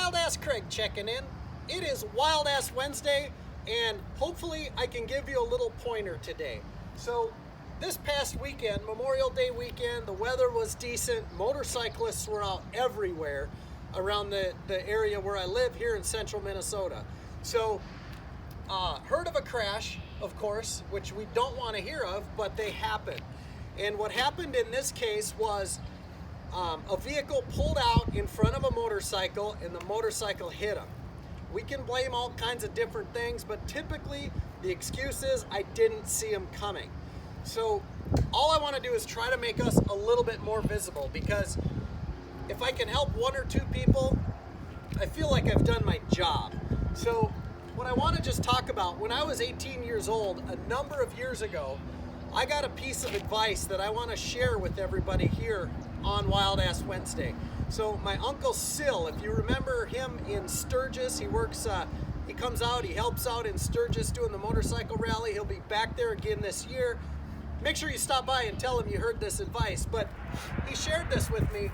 Wild Ass Craig checking in. It is Wild Ass Wednesday, and hopefully I can give you a little pointer today. So this past weekend, Memorial Day weekend, the weather was decent. Motorcyclists were out everywhere around the area where I live here in central Minnesota. So heard of a crash, of course, which we don't want to hear of, but they happen. And what happened in this case was a vehicle pulled out in front of a motorcycle and the motorcycle hit him. We can blame all kinds of different things, but typically the excuse is I didn't see him coming. So all I want to do is try to make us a little bit more visible, because if I can help one or two people, I feel like I've done my job. So what I want to just talk about, when I was 18 years old, a number of years ago, I got a piece of advice that I want to share with everybody here on Wild Ass Wednesday. So my Uncle Sil, if you remember him in Sturgis, he comes out, he helps out in Sturgis doing the motorcycle rally. He'll be back there again this year. Make sure you stop by and tell him you heard this advice. But he shared this with me,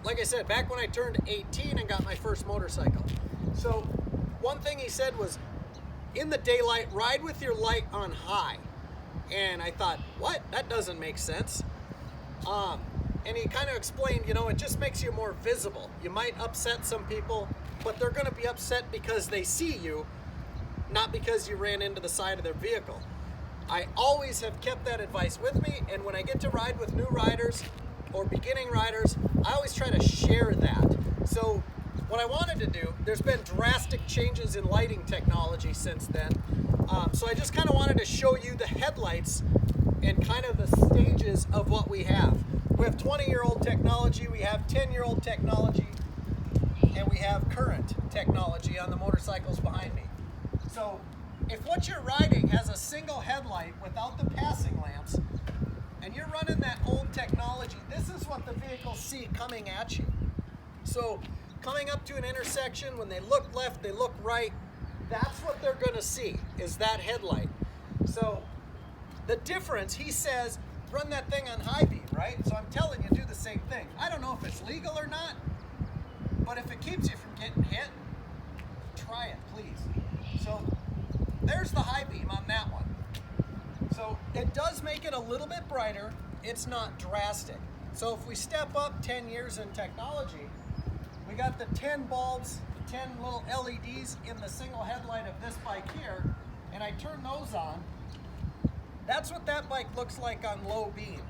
like I said, back when I turned 18 and got my first motorcycle. So one thing he said was, in the daylight, ride with your light on high. And I thought, what? That doesn't make sense. And he kind of explained, it just makes you more visible. You might upset some people, but they're going to be upset because they see you, not because you ran into the side of their vehicle. I always have kept that advice with me, and when I get to ride with new riders or beginning riders, I always try to share that. So what I wanted to do, there's been drastic changes in lighting technology since then. So I just kind of wanted to show you the headlights and kind of the stages of what we have. We have 20-year-old technology, we have 10-year-old technology, and we have current technology on the motorcycles behind me. So if what you're riding has a single headlight without the passing lamps, and you're running that old technology, this is what the vehicles see coming at you. So coming up to an intersection, when they look left, they look right, that's what they're going to see, is that headlight. So the difference, he says, run that thing on high beam, right? So I'm telling you, do the same thing. I don't know if it's legal or not, but if it keeps you from getting hit, try it, please. So there's the high beam on that one. So it does make it a little bit brighter. It's not drastic. So if we step up 10 years in technology, we got the 10 bulbs, 10 little LEDs in the single headlight of this bike here, and I turn those on. That's what that bike looks like on low beam.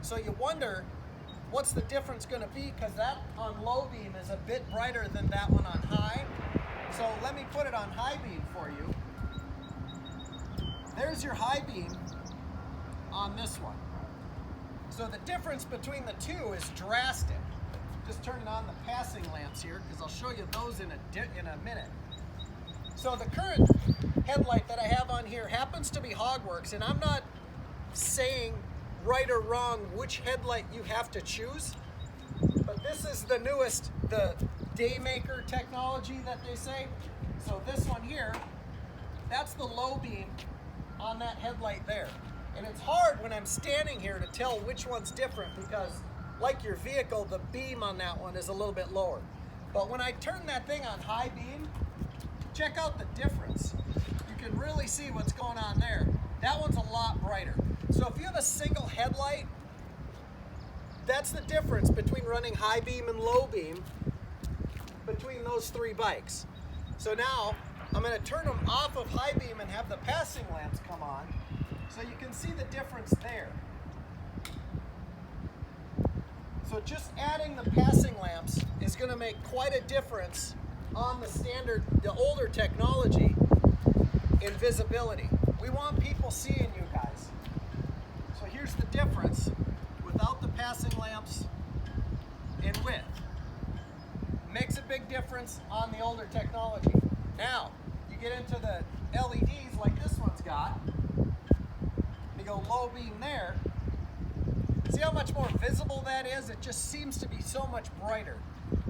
So you wonder, what's the difference going to be? Because that on low beam is a bit brighter than that one on high. So let me put it on high beam for you. There's your high beam on this one. So the difference between the two is drastic. Just turning on the passing lamps here, because I'll show you those in a minute. So the current headlight that I have on here happens to be Hogworks, and I'm not saying right or wrong which headlight you have to choose, but this is the newest, the Daymaker technology that they say. So this one here, that's the low beam on that headlight there. And it's hard when I'm standing here to tell which one's different, because like your vehicle, the beam on that one is a little bit lower. But when I turn that thing on high beam, check out the difference. You can really see what's going on there. That one's a lot brighter. So if you have a single headlight, that's the difference between running high beam and low beam between those three bikes. So now I'm going to turn them off of high beam and have the passing lamps come on, so you can see the difference there. So just adding the passing lamps is going to make quite a difference on the older technology in visibility. We want people seeing you guys. So here's the difference without the passing lamps in width. Makes a big difference on the older technology. Now, you get into the LEDs like this one's got, you go low beam there. See how much more visible that is? It just seems to be so much brighter.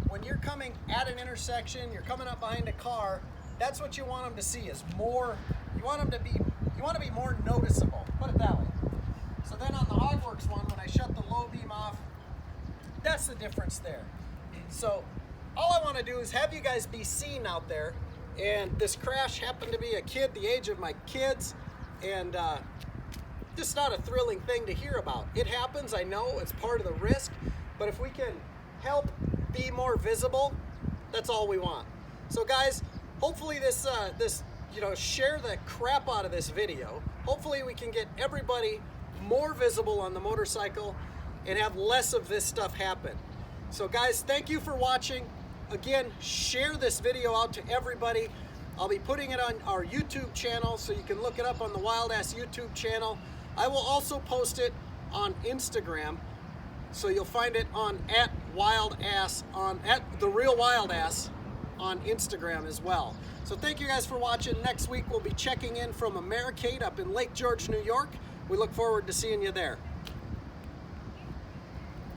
When you're coming at an intersection, you're coming up behind a car, that's what you want them to see, is more, you want to be more noticeable, put it that way. So then on the Hogworks one, when I shut the low beam off, that's the difference there. So all I want to do is have you guys be seen out there. And this crash happened to be a kid the age of my kids, and just not a thrilling thing to hear about. It happens, I know, it's part of the risk, but if we can help be more visible, that's all we want. So guys, hopefully this share the crap out of this video. Hopefully we can get everybody more visible on the motorcycle and have less of this stuff happen. So guys, thank you for watching. Again, share this video out to everybody. I'll be putting it on our YouTube channel, so you can look it up on the Wild Ass YouTube channel. I will also post it on Instagram, so you'll find it on @The Real Wild Ass on Instagram as well. So thank you guys for watching. Next week we'll be checking in from Americade up in Lake George, New York. We look forward to seeing you there.